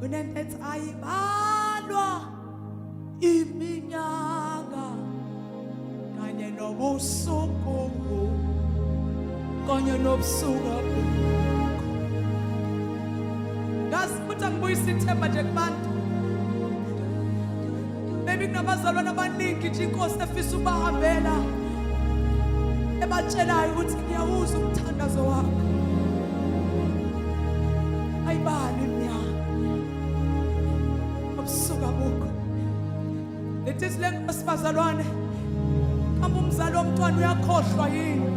Unentetho ayibalwa iminyaka kanye nobusuku kanye nobusuku. Ngasifuthi angibuyisa ithemba nje kubantu. Maybe kunabazalwane abaningi nje inkosi efisa ubahambela ebatshelayo ukuthi ngiyawuza umthandazo wakho. Ayibali iminyaka obusuku abukho. Lethi silenkosi bazalwane, kambe umzali womntwana uyakhohlwa yini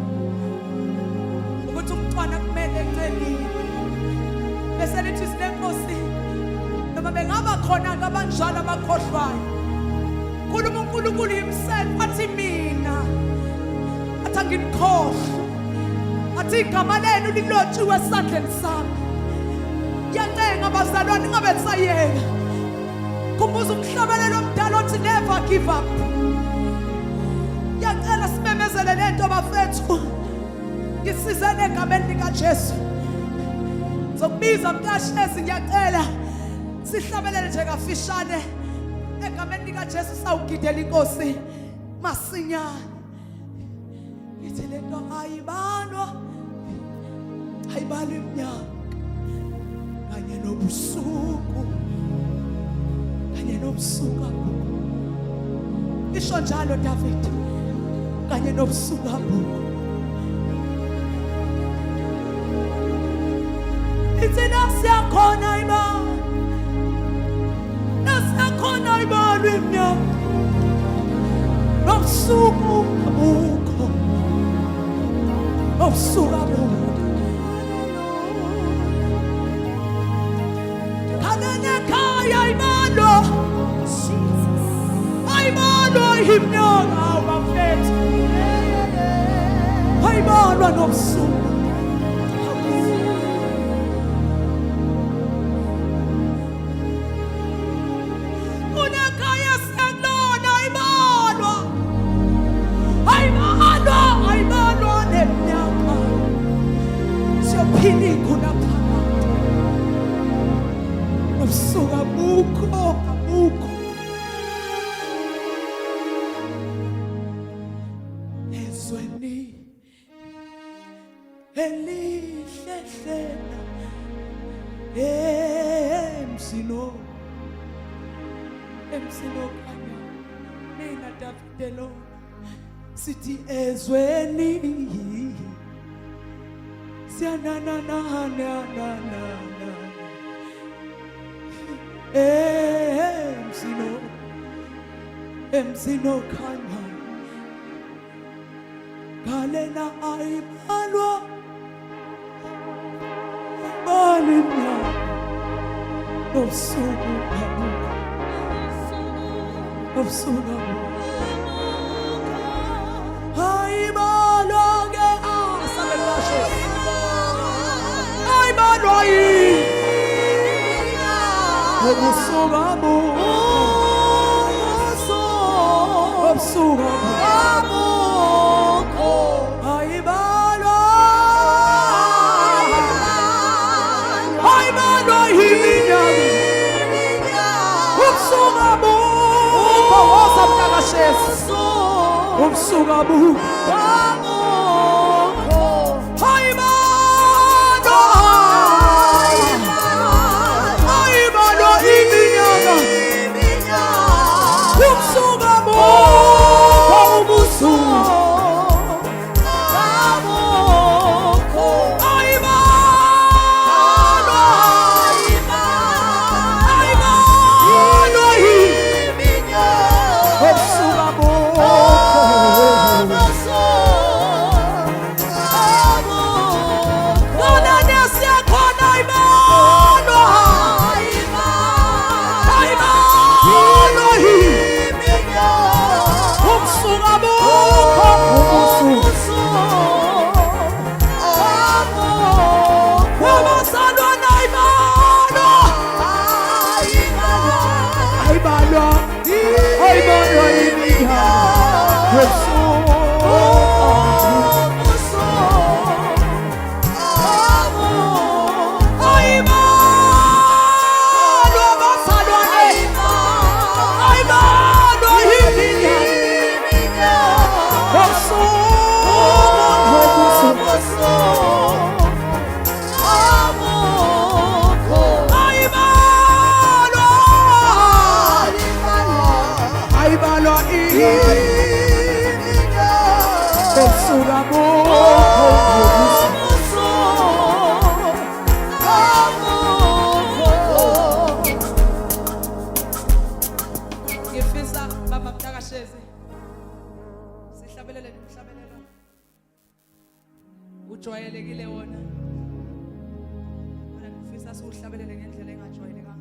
ukuthi umntwana kumele ecelile? Bese lethi silenkosi noma bengaba khona abanjalo abakhohlwayo, khuluma uNkulunkulu himself athi mina athi anginikhohlwa, athi igama lenu lilotshiwe esandleni sami. Ngiyacenga bazalwane ingabe sayeka. Kumbuza umhlabelelo omdala othi never give up. Ngiyacela simemezele lento bafethu. Ngisizane egameni likaJesu. Zokubiza mntashezi ngiyacela sihlabelele nje kafishane egameni likaJesu sawugidela inkosi masinyane. Ngithi lento ayibalwa iminyaka kanye nobusuku kanye nobusuku. Isho njalo David kanye nobusuku abukho. Ithi nasiyakhona imali, nasiyakhona imali iminyaka nobusuku abukho, nobusuku abukho. Kaya imalo, ayimalo iminyaka bafethu, ayimalo nobusuku. Unekaya senona ayimalo, ayimalo neminyaka siyophila ikhona phakathi. Nobusuku abukho. Ezweni elihle hlena emsino kanya mina David lo sithi ezweni siyanana emsino kanya galena ayibalwa balina nobusuku ayibalwa ke asabekashe ayibalwa nobusuku Osura ngifisa baba Mthakashezi sihlabelele nomhlabelelo ujwayelekile wona. Mina ngifisa siuhlabelele ngendlela engajwayelekanga.